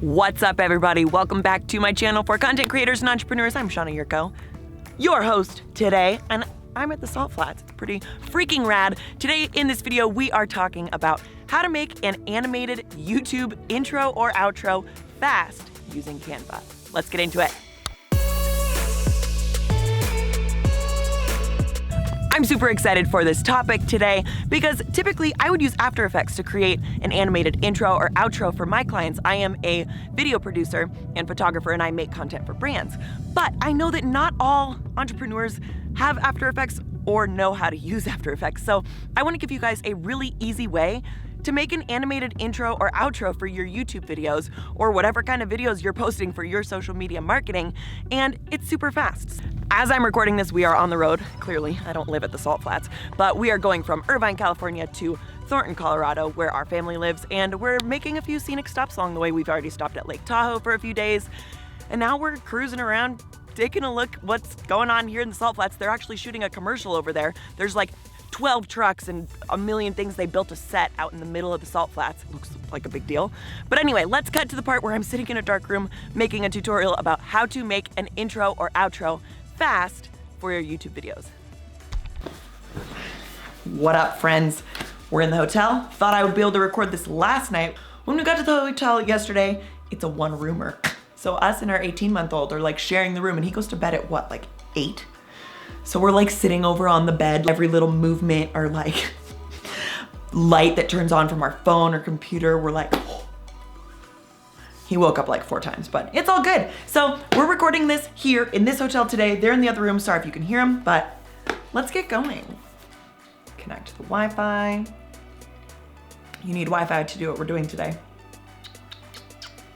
What's up, everybody? Welcome back to my channel for content creators and entrepreneurs. I'm Shana Yurko, your host today, and I'm at the Salt Flats. It's pretty freaking rad. Today in this video, we are talking about how to make an animated YouTube intro or outro fast using Canva. Let's get into it. I'm super excited for this topic today because typically I would use After Effects to create an animated intro or outro for my clients. I am a video producer and photographer and I make content for brands. But I know that not all entrepreneurs have After Effects or know how to use After Effects. So I want to give you guys a really easy way to make an animated intro or outro for your YouTube videos or whatever kind of videos you're posting for your social media marketing, and it's super fast. As I'm recording this, we are on the road. Clearly, I don't live at the Salt Flats, but we are going from Irvine, California to Thornton, Colorado, where our family lives, and we're making a few scenic stops along the way. We've already stopped at Lake Tahoe for a few days, and now we're cruising around, taking a look what's going on here in the Salt Flats. They're actually shooting a commercial over there. There's like 12 trucks and a million things. They built a set out in the middle of the Salt Flats. It looks like a big deal. But anyway, let's cut to the part where I'm sitting in a dark room making a tutorial about how to make an intro or outro fast for your YouTube videos. What up, friends? We're in the hotel. Thought I would be able to record this last night. When we got to the hotel yesterday, it's a one-roomer. So us and our 18-month-old are like sharing the room, and he goes to bed at what, like 8? So we're like sitting over on the bed, every little movement or like light that turns on from our phone or computer, we're like, oh. He woke up like 4 times, but it's all good. So we're recording this here in this hotel today. They're in the other room. Sorry if you can hear them, but let's get going. Connect to the Wi-Fi. You need Wi-Fi to do what we're doing today.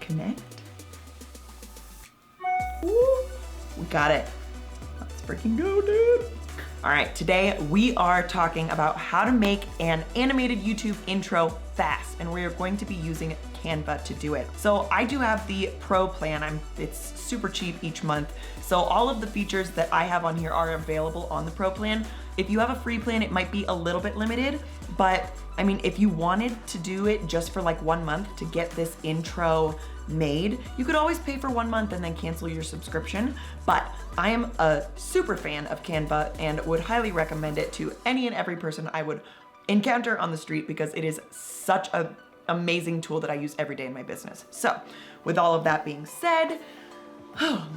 Connect. Ooh, we got it. Freaking go, dude. All right, today we are talking about how to make an animated YouTube intro fast, and we are going to be using Canva to do it. So I do have the Pro plan. It's super cheap each month. So all of the features that I have on here are available on the Pro plan. If you have a free plan, it might be a little bit limited, but I mean, if you wanted to do it just for like 1 month to get this intro made, you could always pay for 1 month and then cancel your subscription. But I am a super fan of Canva and would highly recommend it to any and every person I would encounter on the street because it is such an amazing tool that I use every day in my business. So with all of that being said,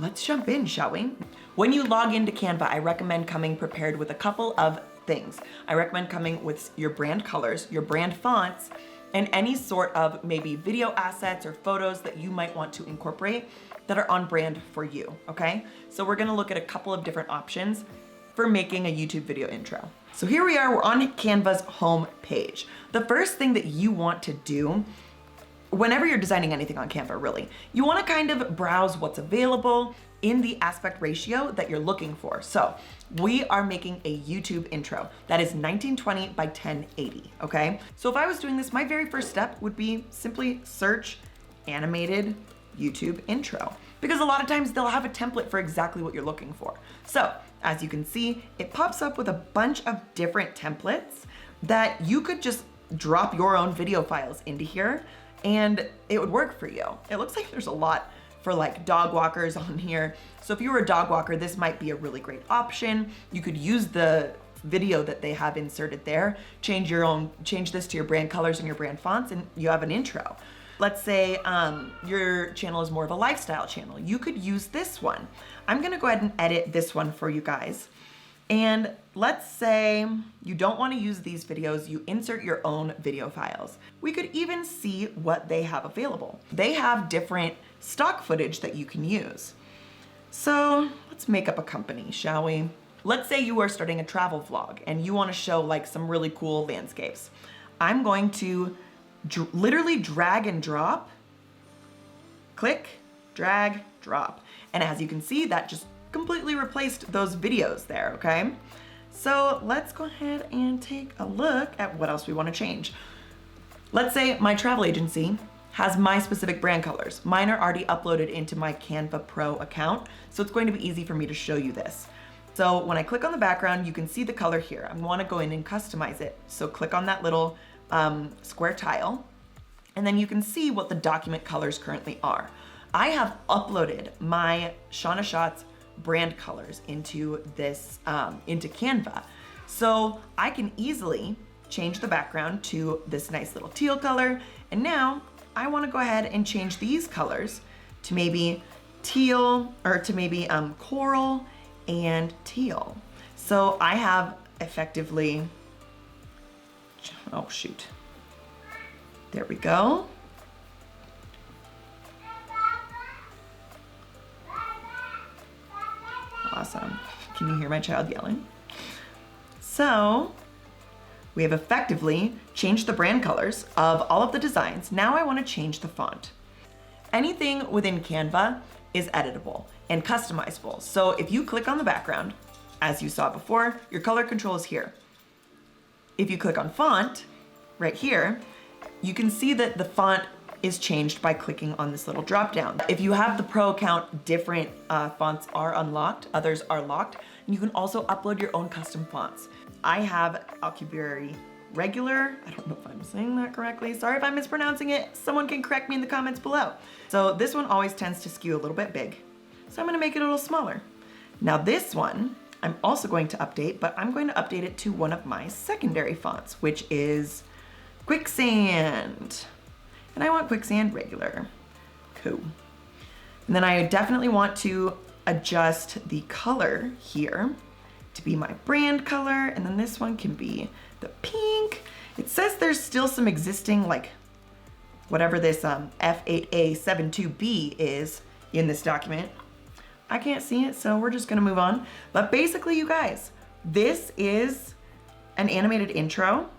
let's jump in, shall we? When you log into Canva, I recommend coming prepared with a couple of things. I recommend coming with your brand colors, your brand fonts, and any sort of maybe video assets or photos that you might want to incorporate that are on brand for you, okay? So we're gonna look at a couple of different options for making a YouTube video intro. So here we are, we're on Canva's home page. The first thing that you want to do whenever you're designing anything on Canva, really, you wanna kind of browse what's available in the aspect ratio that you're looking for. So we are making a YouTube intro that is 1920 by 1080, okay? So if I was doing this, my very first step would be simply search animated YouTube intro, because a lot of times they'll have a template for exactly what you're looking for. So as you can see, it pops up with a bunch of different templates that you could just drop your own video files into here and it would work for you. It looks like there's a lot for like dog walkers on here. So if you were a dog walker, this might be a really great option. You could use the video that they have inserted there, change this to your brand colors and your brand fonts, and you have an intro. Let's say your channel is more of a lifestyle channel. You could use this one. I'm gonna go ahead and edit this one for you guys. And let's say you don't want to use these videos, you insert your own video files. We could even see what they have available. They have different stock footage that you can use. So let's make up a company, shall we? Let's say you are starting a travel vlog and you want to show like some really cool landscapes. I'm going to literally drag and drop, click, drag, drop. And as you can see, that just completely replaced those videos there, okay? So let's go ahead and take a look at what else we want to change. Let's say my travel agency has my specific brand colors. Mine are already uploaded into my Canva Pro account, so it's going to be easy for me to show you this. So when I click on the background, you can see the color here. I want to go in and customize it. So click on that little square tile, and then you can see what the document colors currently are. I have uploaded my Shana Shots brand colors into this, into Canva. So I can easily change the background to this nice little teal color. And now I wanna go ahead and change these colors to maybe teal, or to maybe coral and teal. So I have effectively, oh shoot. There we go. Awesome. Can you hear my child yelling? So we have effectively changed the brand colors of all of the designs. Now I want to change the font. Anything within Canva is editable and customizable. So if you click on the background, as you saw before, your color control is here. If you click on font right here, you can see that the font is changed by clicking on this little drop down. If you have the pro account, different fonts are unlocked, others are locked, and you can also upload your own custom fonts. I have Alcuberry Regular. I don't know if I'm saying that correctly. Sorry if I'm mispronouncing it. Someone can correct me in the comments below. So this one always tends to skew a little bit big. So I'm gonna make it a little smaller. Now this one, I'm also going to update, but I'm going to update it to one of my secondary fonts, which is Quicksand. And I want Quicksand Regular. Cool. And then I definitely want to adjust the color here to be my brand color. And then this one can be the pink. It says there's still some existing, like whatever this F8A72B is in this document. I can't see it, so we're just gonna move on. But basically, you guys, this is an animated intro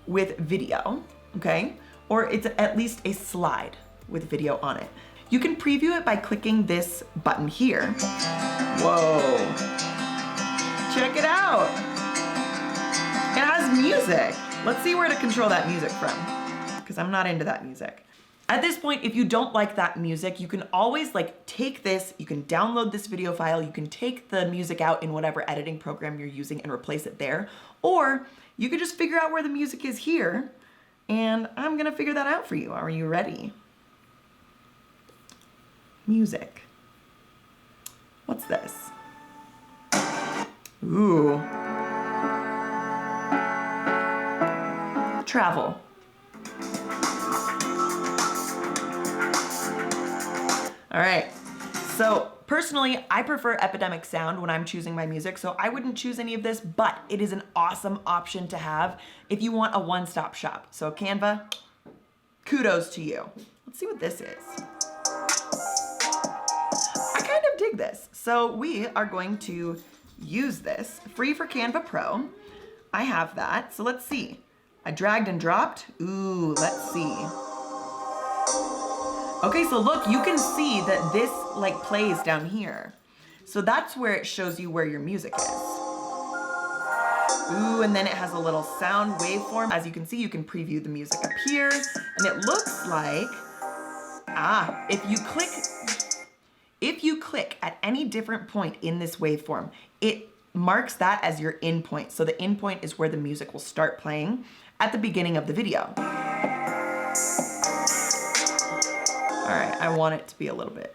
with video, okay? Or it's at least a slide with video on it. You can preview it by clicking this button here. Whoa. Check it out. It has music. Let's see where to control that music from, because I'm not into that music. At this point, if you don't like that music, you can always like take this, you can download this video file, you can take the music out in whatever editing program you're using and replace it there, or you could just figure out where the music is here, and I'm gonna figure that out for you. Are you ready? Music. What's this? Ooh. Travel. All right, so personally, I prefer Epidemic Sound when I'm choosing my music, so I wouldn't choose any of this, but it is an awesome option to have if you want a one-stop shop. So Canva, kudos to you. Let's see what this is. I kind of dig this. So we are going to use this, free for Canva Pro. I have that, so let's see. I dragged and dropped. Ooh, let's see. Okay, so look, you can see that this like plays down here. So that's where it shows you where your music is. Ooh, and then it has a little sound waveform. As you can see, you can preview the music up here, and it looks like, if you click at any different point in this waveform, it marks that as your in point. So the in point is where the music will start playing at the beginning of the video. All right, I want it to be a little bit.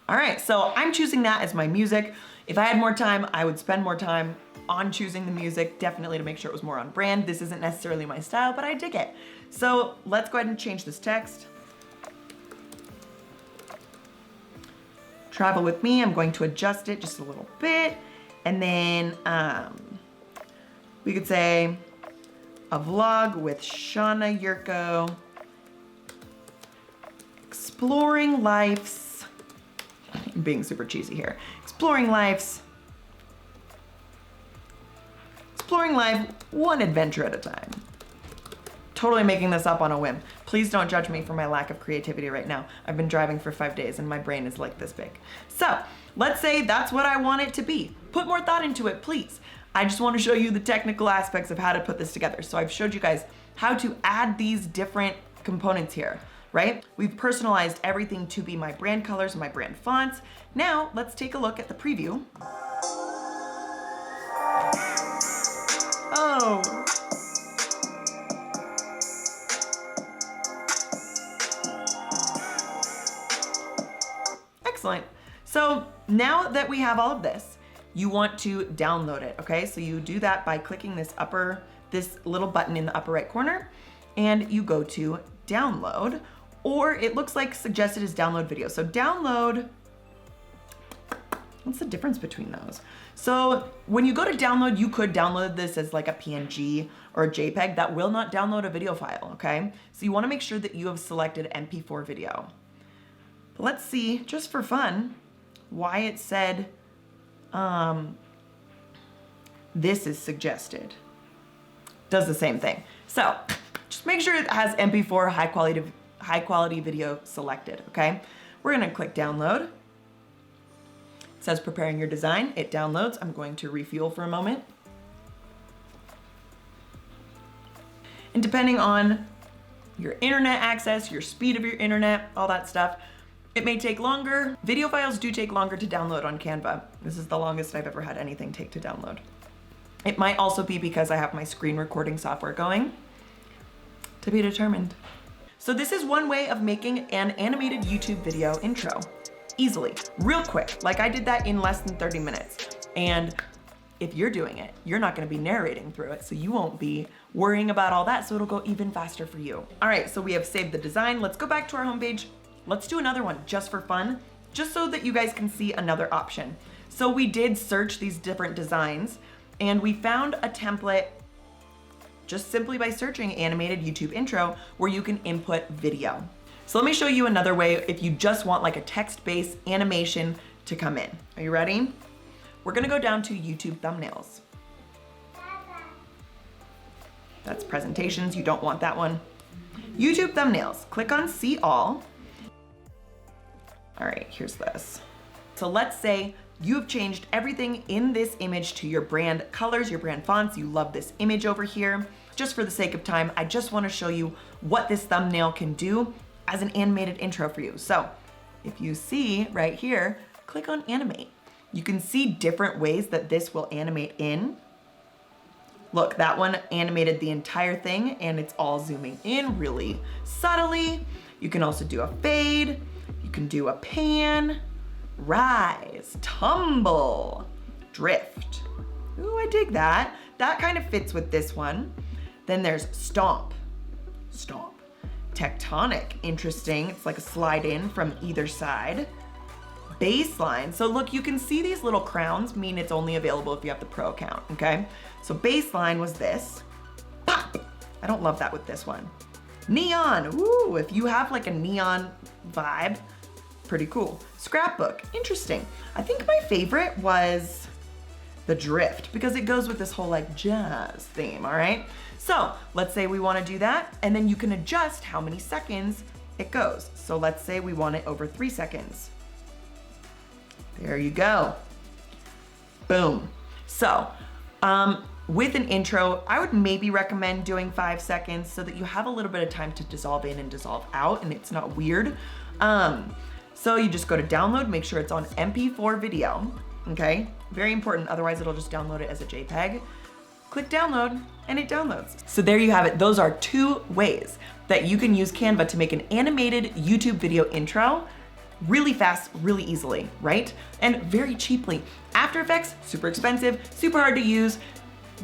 All right, so I'm choosing that as my music. If I had more time, I would spend more time on choosing the music, definitely to make sure it was more on brand. This isn't necessarily my style, but I dig it. So let's go ahead and change this text. Travel with me, I'm going to adjust it just a little bit. And then we could say, a vlog with Shana, Yurko, exploring life's, I'm being super cheesy here, exploring life one adventure at a time. Totally making this up on a whim. Please don't judge me for my lack of creativity right now. I've been driving for 5 days and my brain is like this big. So let's say that's what I want it to be. Put more thought into it, please. I just want to show you the technical aspects of how to put this together. So I've showed you guys how to add these different components here, right? We've personalized everything to be my brand colors and my brand fonts. Now let's take a look at the preview. Oh, Excellent. So now that we have all of this, you want to download it, okay? So you do that by clicking this little button in the upper right corner, and you go to download, or it looks like suggested is download video. So download, what's the difference between those? So when you go to download, you could download this as like a PNG or a JPEG. That will not download a video file, okay? So you wanna make sure that you have selected MP4 video. But let's see, just for fun, why it said this is suggested. Does the same thing. So just make sure it has MP4 high quality video selected, okay? We're gonna click download. It says preparing your design, it downloads. I'm going to refuel for a moment. And depending on your internet access, your speed of your internet, all that stuff, it may take longer. Video files do take longer to download on Canva. This is the longest I've ever had anything take to download. It might also be because I have my screen recording software going. To be determined. So this is one way of making an animated YouTube video intro. Easily, real quick, like I did that in less than 30 minutes. And if you're doing it, you're not gonna be narrating through it, so you won't be worrying about all that, so it'll go even faster for you. All right, so we have saved the design. Let's go back to our homepage. Let's do another one just for fun, just so that you guys can see another option. So we did search these different designs, and we found a template just simply by searching animated YouTube intro where you can input video. So let me show you another way if you just want like a text-based animation to come in. Are you ready? We're gonna go down to YouTube thumbnails. That's presentations, you don't want that one. YouTube thumbnails, click on see all. All right, here's this. So let's say you have changed everything in this image to your brand colors, your brand fonts. You love this image over here. Just for the sake of time, I just wanna show you what this thumbnail can do as an animated intro for you. So if you see right here, click on animate. You can see different ways that this will animate in. Look, that one animated the entire thing and it's all zooming in really subtly. You can also do a fade. You can do a pan, rise, tumble, drift. Ooh, I dig that. That kind of fits with this one. Then there's stomp, stomp. Tectonic, interesting. It's like a slide in from either side. Baseline, so look, you can see these little crowns mean it's only available if you have the pro account, okay? So baseline was this. Pop! I don't love that with this one. Neon, ooh, if you have like a neon vibe, pretty cool. Scrapbook, interesting. I think my favorite was the drift because it goes with this whole like jazz theme, all right? So let's say we wanna do that and then you can adjust how many seconds it goes. So let's say we want it over 3 seconds. There you go. Boom. So with an intro, I would maybe recommend doing 5 seconds so that you have a little bit of time to dissolve in and dissolve out and it's not weird. So you just go to download, make sure it's on MP4 video, okay? Very important, otherwise it'll just download it as a JPEG. Click download and it downloads. So there you have it. Those are 2 ways that you can use Canva to make an animated YouTube video intro really fast, really easily, right? And very cheaply. After Effects, super expensive, super hard to use.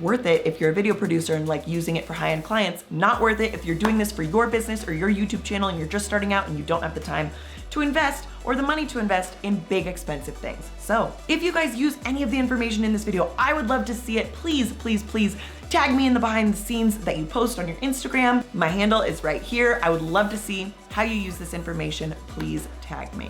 Worth it if you're a video producer and like using it for high-end clients. Not worth it if you're doing this for your business or your YouTube channel and you're just starting out and you don't have the time to invest or the money to invest in big expensive things. So if you guys use any of the information in this video, I would love to see it. Please, please, please tag me in the behind the scenes that you post on your Instagram. My handle is right here. I would love to see how you use this information. Please tag me.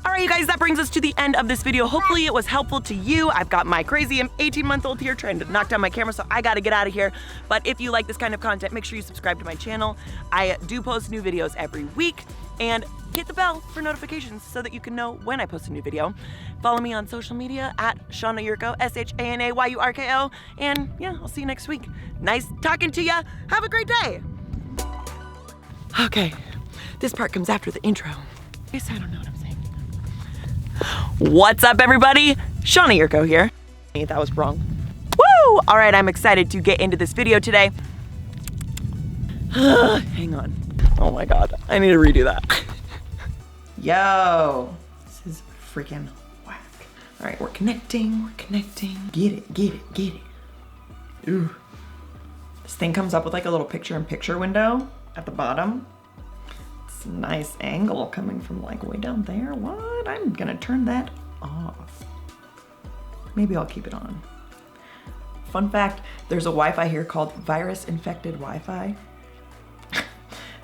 All right, you guys, that brings us to the end of this video. Hopefully it was helpful to you. I've got my crazy 18-month-old here trying to knock down my camera, so I gotta get out of here. But if you like this kind of content, make sure you subscribe to my channel. I do post new videos every week, and hit the bell for notifications so that you can know when I post a new video. Follow me on social media at Shana Yurko, SHANAYURKO, and yeah, I'll see you next week. Nice talking to ya. Have a great day. Okay, this part comes after the intro. I guess I don't know what I'm saying. What's up, everybody? Shana Yurko here. That was wrong. Woo! All right, I'm excited to get into this video today. Hang on. Oh my God, I need to redo that. Yo, this is freaking whack. All right, we're connecting, Get it, get it, get it. Ooh. This thing comes up with like a little picture-in-picture window at the bottom. It's a nice angle coming from like way down there. What? I'm gonna turn that off. Maybe I'll keep it on. Fun fact, there's a Wi-Fi here called virus-infected Wi-Fi.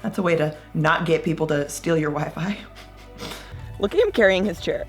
That's a way to not get people to steal your Wi-Fi. Look at him carrying his chair.